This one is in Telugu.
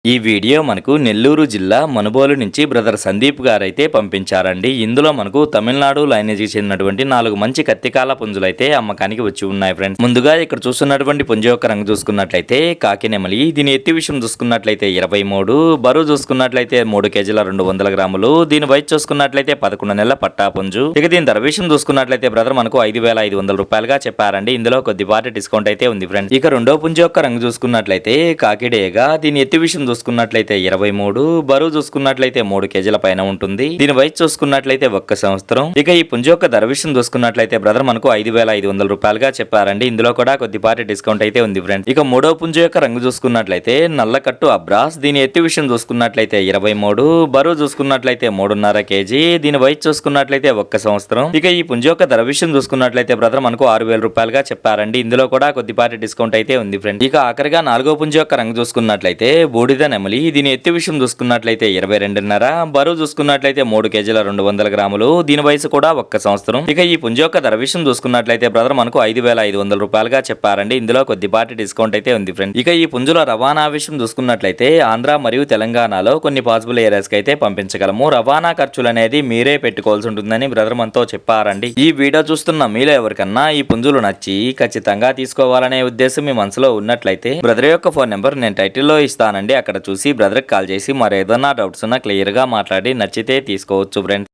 ఈ వీడియో మనకు నెల్లూరు జిల్లా మనుబోలు నుంచి బ్రదర్ సందీప్ గారు అయితే పంపించారండి. ఇందులో మనకు తమిళనాడు లైనేజీకి చెందినటువంటి 4 మంచి కత్తికాల పుంజులు అయితే అమ్మకానికి వచ్చి ఉన్నాయి ఫ్రెండ్స్. ముందుగా ఇక్కడ చూస్తున్నటువంటి పుంజు యొక్క రంగు చూసుకున్నట్లయితే కాకినెమలి. దీని ఎత్తి విషయం చూసుకున్నట్లయితే 23, బరువు చూసుకున్నట్లయితే 3 కేజీల 200 గ్రాములు. దీని వయసు చూసుకున్నట్లయితే 11 నెలల పట్టా పుంజు. ఇక దీని ధర విషయం చూసుకున్నట్లయితే బ్రదర్ మనకు 5,500 రూపాయలుగా చెప్పారండి. ఇందులో కొద్దిపాటి డిస్కౌంట్ అయితే ఉంది ఫ్రెండ్స్. ఇక రెండో పుంజు యొక్క రంగు చూసుకున్నట్లయితే కాకిడేగా. దీని ఎత్తి విషయం చూసుకున్నట్లయితే 23, బరువు చూసుకున్నట్లయితే 3 కేజీల పైన ఉంటుంది. దీని వయసు చూసుకున్నట్లయితే 1 సంవత్సరం. ఇక ఈ పుంజు యొక్క ధర విషయం చూసుకున్నట్లయితే బ్రదర్ మనకు 5,500 రూపాయలుగా చెప్పారండి. ఇందులో కూడా కొద్దిపాటి డిస్కౌంట్ అయితే ఉంది ఫ్రెండ్స్. ఇక మూడో పుంజు యొక్క రంగు చూసుకున్నట్లయితే నల్లకట్టు అబ్రాస్. దీని ఎత్తి విషయం చూసుకున్నట్లయితే 23, బరువు చూసుకున్నట్లయితే 3.5 కేజీ. దీని వయసు చూసుకున్నట్లయితే 1 సంవత్సరం. ఇక ఈ పుంజు యొక్క ధర విషయం చూసుకున్నట్లయితే బ్రదర్ మనకు 6,000 రూపాయలుగా చెప్పారండి. ఇందులో కూడా కొద్దిపాటి డిస్కౌంట్ అయితే ఉంది ఫ్రెండ్స్. ఇక ఆఖరిగా నాలుగో పుంజు యొక్క రంగు చూసుకున్నట్లయితే బూడిద నెమలి. దీని ఎత్తి విషయం చూసుకున్నట్లయితే 22.5, బరువు చూసుకున్నట్లయితే 3 కేజీల 200 గ్రాములు. దీని వయసు కూడా 1 సంవత్సరం. ఇక ఈ పుంజు యొక్క ధర విషయం చూసుకున్నట్లయితే బ్రదర్ మనకు 5,500 రూపాయలుగా చెప్పారండి. ఇందులో కొద్దిపాటి డిస్కౌంట్ అయితే ఉంది ఫ్రెండ్స్. ఇక ఈ పుంజుల రవాణా విషయం చూసుకున్నట్లయితే ఆంధ్ర మరియు తెలంగాణలో కొన్ని పాసిబుల్ ఏరియాస్ కి అయితే పంపించగలము. రవాణా ఖర్చులు అనేది మీరే పెట్టుకోవాల్సి ఉంటుందని బ్రదర్ మనతో చెప్పారండి. ఈ వీడియో చూస్తున్న మీలో ఎవరికన్నా ఈ పుంజులు నచ్చి ఖచ్చితంగా తీసుకోవాలనే ఉద్దేశం మీ మనసులో ఉన్నట్లయితే బ్రదర్ యొక్క ఫోన్ నెంబర్ నేను టైటిల్లో ఇస్తానండి. అక్కడ చూసి బ్రదర్కి కాల్ చేసి మరేదన్నా డౌట్స్ ఉన్నా క్లియర్ గా మాట్లాడి నచ్చితే తీసుకోవచ్చు ఫ్రెండ్స్.